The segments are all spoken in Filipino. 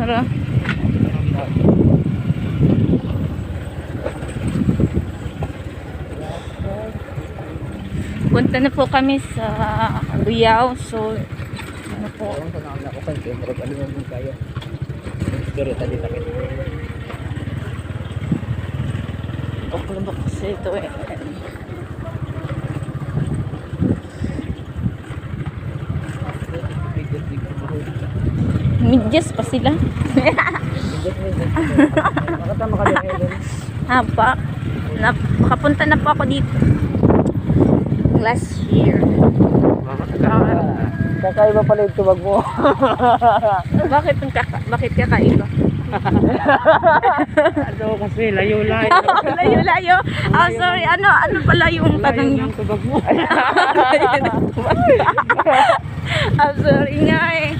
Tara. Punta na po kami sa Riau. So, ano po? Okay ba kasi ito eh. Midyas pa sila. Nakatama ka din ngayon. Hapa. Nakapunta na po ako dito. Last year. Kakaiba pala yung tubag mo. Bakit kakaiba? Ano kasi, layo-layo. Layo-layo. Oh, sorry. Ano pala yung tanong niyo? Yung tubag mo. I'm sorry nga eh.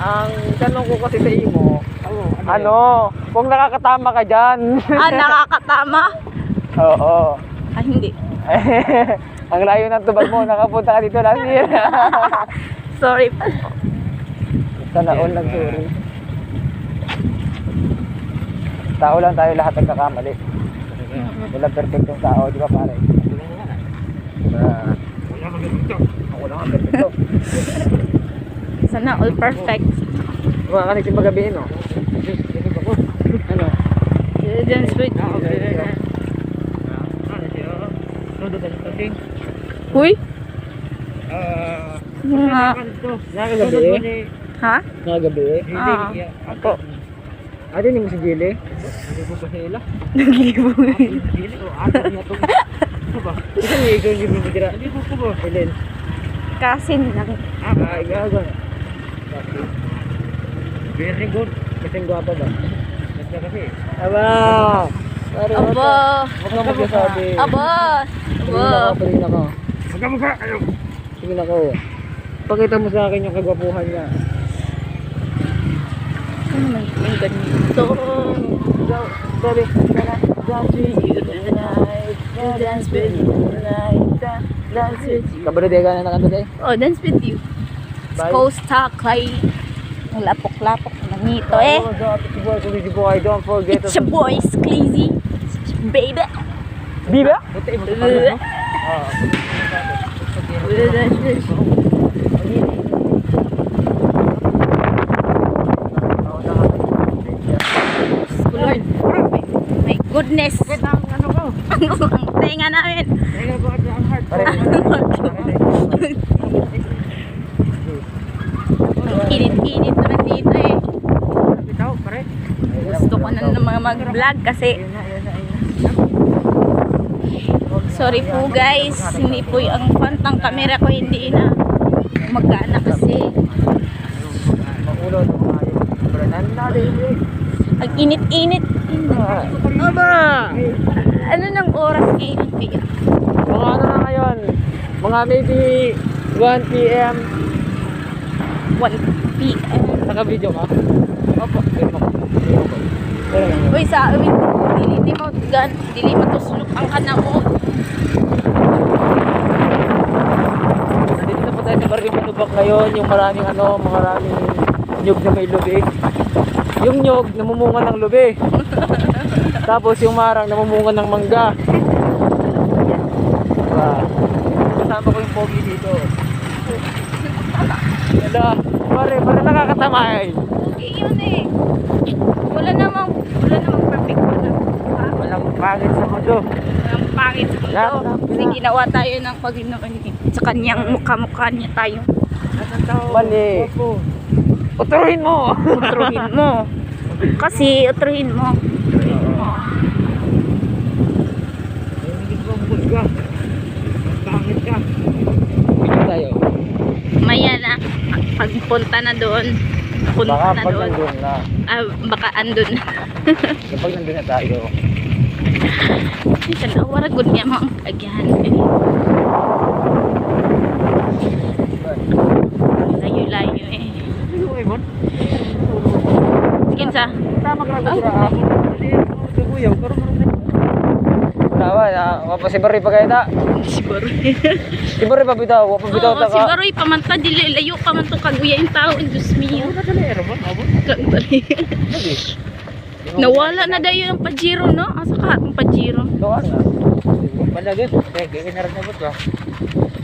Ang tanong ko kasi sa imo, ano, kung nakakatama ka dyan. Nakakatama? Oo. Hindi. Ang layo ng tubag mo, nakapunta ka dito last year. Sorry po. Sana all lang, sorry. Tao lang tayo lahat nagkakamali. Walang perfectong tao, di ba pare? Wala nga perfecto. Sana all perfect. Mga kanising magabihin, no? Ano? Dance with Uy? Nga. Nakagabi? Ha? Nakagabi? Ako. Ate, hindi mo si Jilly? Hindi ko pa sila. Nagigibuhin. Jilly? O, ate niya ito. Ano ba? Isang ikaw yung bumidira. Hindi ko ba? Helen. Kasin lang. Ay, gaga. Very good. Kasing guwapa ba? Kasi. Aba! Aba! Huwag ka magsasabi. Aba! Tingin ako. Magkamukha kayo. Tingin ako. Pakita mo sa akin yung kagwapuhan niya. Ano naman yung ganito? Sorry. Dance with you tonight. Dance with you tonight. Dance with you. Kabadodega na nakanta tayo? Oh, dance with you. Bye. Costa Clay. Ang lapok-lapok na nito eh. Don't forget. It's your boy, Skleezy. Baby. Biba? Lord. My goodness. Ano ko? Ang tenga namin. Teka ba ang heart? Ang init-init naman dito eh. Bitaw, pare. Gusto ko na ng mga mag-vlog kasi sorry po guys, hindi po yung pantang camera ko hindi na magana kasi Magulo ng mga yun. ang init-init. Aba! Ano nang oras ngayon kaya? Mga ano na ngayon? Mga maybe 1 p.m. 1 p.m. Naka-video ka? Opo. Uy, sa amin, dili mo tuslok ang kana mo. Nandito na po tayo sa Barrio Manubak ngayon, yung maraming nyug na may lubi. Yung nyug, namumunga ng lubi. Tapos yung marang, namumunga ng mangga. Diba? Kasama ko yung pogi dito. Wala, pare nakakatamay. Okay yun eh. Wala namang perfect na. Walang pangit sa mundo. Walang pangit sa mundo. Kasi ginawa tayo ng Panginoon eh. Sa kanyang mukha-mukha niya tayo. Mali. Uturuhin mo. Utruhin mo. Kasi utruhin mo. Pangit ka. Pili tayo. Maya na. Pagpunta na doon. Punta Baka na pag doon. nandun na. Baka andun na. Kapag nandun na tayo. Isa na waragod niya mga agyan. Layo-layo eh. Kinsa? Tama ka na ba? Hindi, kaguyaw. Wala ba? Mapasibari pa kayo ta? Baroy. Iba rin pabitaw, pabitaw Oo, ta si ka. Baroy pamanta dili layo pa man to kaguya yung tao, Diyos mio. Dali, Robon, abot. Dali. Dali. Nawala na dayo yung Pajero, no? Asa ka ang Pajero? Doon nga. Palagi, kaya ginaran na ba?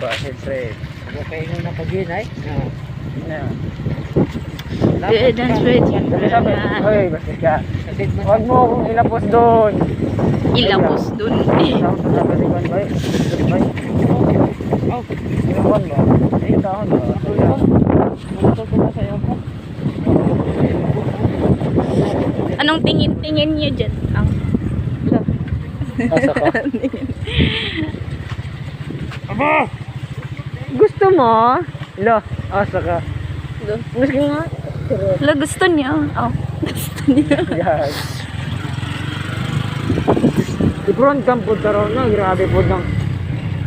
Ba, siyempre. Okay nyo na pag-inay. Na. Good and sweet. Hoy, basta ka. Huwag mo akong ilapos doon. Ilapos dun. Tahon na ba di ba? Oh, ilapon mo. Ay, tahon mo. Anong tingin-tingin niyo dyan? Ang Asa ka? Aba! Gusto mo? Lo, asa ka? Gusto nga? Wala, gusto niya. Oh, gusto niya. Yan. I-front cam po taro na, grabe po nang.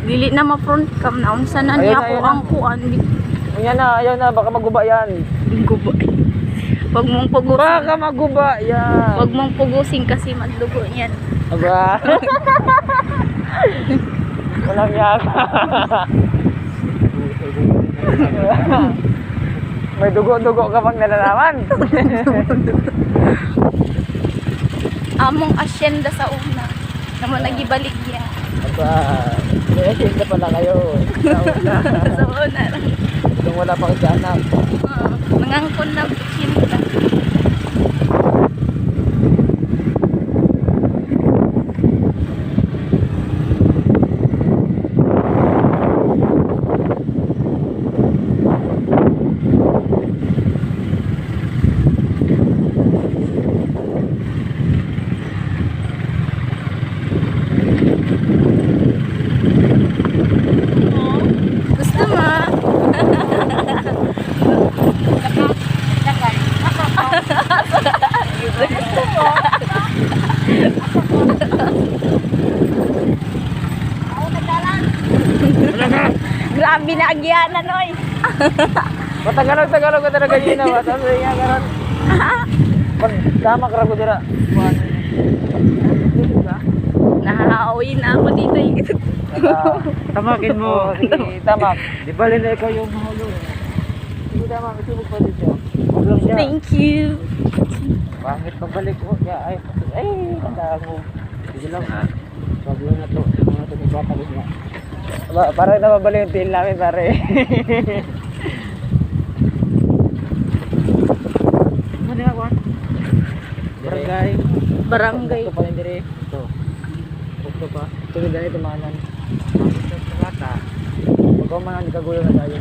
Dili na ma-front cam na. Unsa na niya Ayun ako na. ang kuan. Ayaw na, baka maguba yan. Gubo. Huwag mong pugusin. Baka maguba yan. Huwag mong pugusin kasi magdugo yan. Aba. Walang yaka. May dugo-dugo ka pang nalalaman. Among asyenda sa una. Naman nagibalik niya. Aba. May asyenda pala kayo. Sa una lang. Kung wala pang anak. Nangangkon na asyenda. Gusto mo? Grabe na agyanan, oy. Matagalog-tagalog ka talaga yun na. Tapos nga karon. Tama ka ko dira. Nahahawi na ako dito. Tamakin mo. Sige, tamak. Di ba na ikaw yung mahulog? Sige, tamak. Kasi mo pa dito. Huwag siya. Thank you. Bakit pabalik ko? Ay, tanda mo. Sige lang. Huwag lang na to. Mga ito may batagos na. Para na mabalik yung tail namin, pare. Ano nga, Juan? Barangay. Barangay. Ito pa rin dire. Ito. Ito pa. Ito rin ganito manan. Ito sa lata. Huwag ko man, hindi kagulo na tayo.